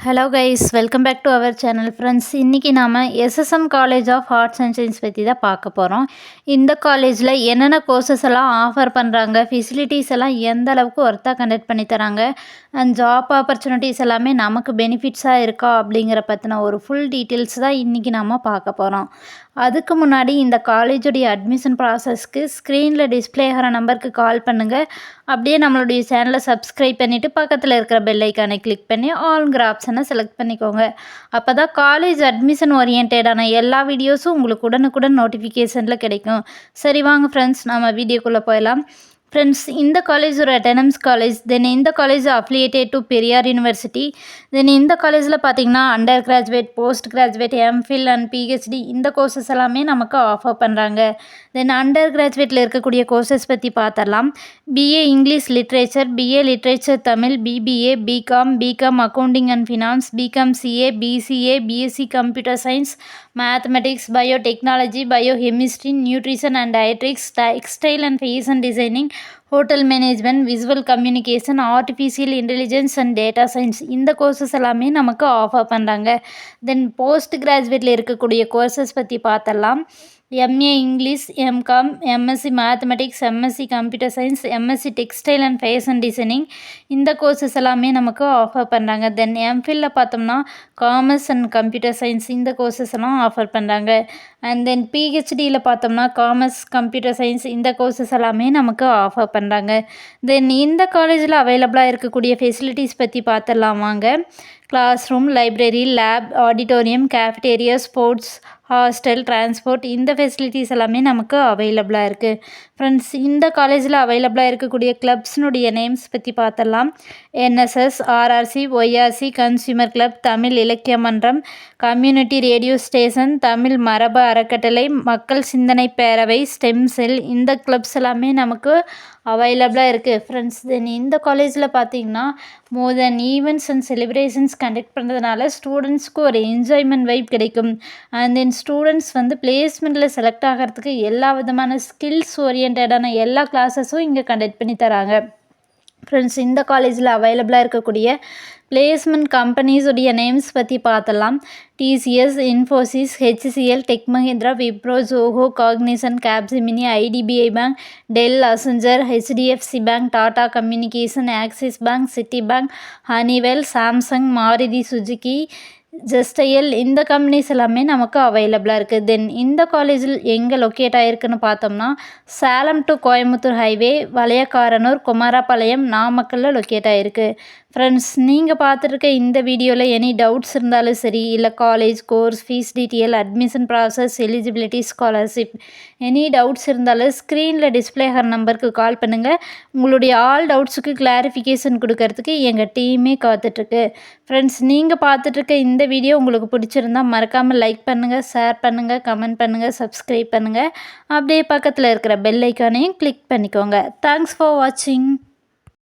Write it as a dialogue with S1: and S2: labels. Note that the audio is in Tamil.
S1: Hello guys, welcome back to our channel friends. இன்றைக்கி நாம் SSM college of arts and science பற்றி தான் பார்க்க போகிறோம். இந்த காலேஜில் என்னென்ன கோர்சஸ் எல்லாம் ஆஃபர் பண்ணுறாங்க, ஃபெசிலிட்டிஸ் எல்லாம் எந்த அளவுக்கு ஒர்த்தாக கண்டக்ட் பண்ணி தராங்க, அண்ட் ஜாப் ஆப்பர்ச்சுனிட்டிஸ் எல்லாமே நமக்கு பெனிஃபிட்ஸாக இருக்கா அப்படிங்கிற பற்றின ஒரு ஃபுல் டீட்டெயில்ஸ் தான் இன்றைக்கி நாம் பார்க்க போகிறோம். அதுக்கு முன்னாடி இந்த காலேஜுடைய அட்மிஷன் ப்ராசஸ்க்கு ஸ்க்ரீனில் டிஸ்பிளே ஆகிற நம்பருக்கு கால் பண்ணுங்கள். அப்படியே நம்மளுடைய சேனலை சப்ஸ்கிரைப் பண்ணிவிட்டு பக்கத்தில் இருக்கிற பெல் ஐக்கானை கிளிக் பண்ணி ஆல்ங்கிற ஆப்ஷனை செலக்ட் பண்ணிக்கோங்க. அப்போ தான் காலேஜ் அட்மிஷன் ஓரியன்டான எல்லா வீடியோஸும் உங்களுக்கு உடனுக்குடன் நோட்டிஃபிகேஷனில் கிடைக்கும். சரி வாங்க ஃப்ரெண்ட்ஸ், நம்ம வீடியோக்குள்ளே போயிடலாம். ஃப்ரெண்ட்ஸ், இந்த காலேஜ் ஒரு அட்டானமஸ் காலேஜ். தென் இந்த college affiliated to Periyar university. Then இந்த காலேஜில் பார்த்திங்கன்னா under graduate, post graduate, MPhil and PhD இந்த கோர்சஸ் எல்லாமே நமக்கு ஆஃபர் பண்ணுறாங்க. தென் அண்டர் கிராஜுவேட்டில் இருக்கக்கூடிய கோர்சஸ் பற்றி பார்த்துடலாம். BA English literature, BA literature Tamil, BBA, BCom accounting and finance, BCom CA, BCA, BSc computer science, mathematics, biotechnology, biochemistry, nutrition and dietetics, textile and fashion designing, hotel management, visual communication, artificial intelligence and data science இந்த கோர்சஸ் எல்லாமே நமக்கு ஆஃபர் பண்ணுறாங்க. தென் போஸ்ட் கிராஜுவேட்டில் இருக்கக்கூடிய கோர்சஸ் பற்றி பார்த்தலாம். MA English, M Com, MSc mathematics, MSc computer science, MSc textile and fashion designing இந்த கோர்சஸ் எல்லாமே நமக்கு ஆஃபர் பண்ணுறாங்க. தென் எம்ஃபில்ல பார்த்தோம்னா காமர்ஸ் அண்ட் கம்ப்யூட்டர் சயின்ஸ் இந்த கோர்சஸ் எல்லாம் ஆஃபர் பண்ணுறாங்க. அண்ட் தென் பிஹெச்டியில் பார்த்தோம்னா காமர்ஸ், கம்ப்யூட்டர் சயின்ஸ் இந்த கோர்சஸ் எல்லாமே நமக்கு ஆஃபர் பண்ணுறாங்க. தென் இந்த காலேஜில் அவைலபிளாக இருக்கக்கூடிய ஃபெசிலிட்டிஸ் பற்றி பார்த்துடலாம் வாங்க. Class room, library, lab, auditorium, cafeteria, sports, hostel, transport இந்த ஃபெசிலிட்டிஸ் எல்லாமே நமக்கு அவைலபிளாக இருக்குது. ஃப்ரெண்ட்ஸ், இந்த காலேஜில் அவைலபிளாக இருக்கக்கூடிய கிளப்ஸ்னுடைய நேம்ஸ் பற்றி பார்த்தலாம். NSS, RRC, YRC, consumer club, Tamil இலக்கிய மன்றம், கம்யூனிட்டி ரேடியோ ஸ்டேஷன், தமிழ் மரபு அறக்கட்டளை, மக்கள் சிந்தனை பேரவை, ஸ்டெம் செல் இந்த கிளப்ஸ் எல்லாமே நமக்கு அவைலபிளாக இருக்குது. ஃப்ரெண்ட்ஸ், தென் இந்த காலேஜில் பார்த்திங்கன்னா மோர் தென் ஈவெண்ட்ஸ் அண்ட் செலிப்ரேஷன்ஸ் கண்டக்ட் பண்ணுறதுனால ஸ்டூடெண்ட்ஸ்க்கு ஒரு என்ஜாய்மெண்ட் வைப் கிடைக்கும். அண்ட் தென் ஸ்டூடெண்ட்ஸ் பிளேஸ்மெண்ட்டில் செலக்ட் ஆகிறதுக்கு எல்லா விதமான ஸ்கில்ஸ் ஓரியன்டான எல்லா கிளாஸஸும் இங்கே கண்டக்ட் பண்ணி தராங்க. ஃப்ரெண்ட்ஸ், இந்த காலேஜில் அவைலபிளாக இருக்கக்கூடிய பிளேஸ்மெண்ட் கம்பெனிஸுடைய நேம்ஸ் பற்றி பார்த்தலாம். TCS, Infosys, HCL, Tech Mahindra, Wipro, Zoho, Cognizant, Capgemini, IDBI bank, Dell, Accenture, HDFC bank, Tata communication, Axis bank, Citi bank, Honeywell, Samsung, Maruti Suzuki, ஜஸ்டைல் இந்த கம்பெனிஸ் எல்லாமே நமக்கு அவைலபிளாக இருக்குது. தென் இந்த காலேஜில் எங்கே லொக்கேட் ஆகிருக்குன்னு பார்த்தோம்னா சேலம் டு கோயம்புத்தூர் ஹைவே, வளையக்காரனூர், குமாரபாளையம், நாமக்கல்லில் லொக்கேட் ஆகிருக்கு. ஃப்ரெண்ட்ஸ், நீங்கள் பார்த்துருக்க இந்த வீடியோவில் எனி டவுட்ஸ் இருந்தாலும் சரி, இல்லை college course, fees detail, admission process, eligibility, scholarship any doubts இருந்தாலும் ஸ்க்ரீனில் டிஸ்பிளே ஆகிற நம்பருக்கு கால் பண்ணுங்கள். உங்களுடைய ஆல் டவுட்ஸுக்கு கிளாரிஃபிகேஷன் கொடுக்கறதுக்கு எங்கள் டீமே காத்துட்ருக்கு. ஃப்ரெண்ட்ஸ், நீங்கள் பார்த்துட்ருக்க இந்த வீடியோ உங்களுக்கு பிடிச்சிருந்தா மறக்காமல் லைக் பண்ணுங்கள், ஷேர் பண்ணுங்கள், கமெண்ட் பண்ணுங்கள், சப்ஸ்கிரைப் பண்ணுங்கள். அப்படியே பக்கத்தில் இருக்கிற பெல் ஐக்கானையும் கிளிக் பண்ணிக்கோங்க. தேங்க்ஸ் ஃபார் வாட்சிங்.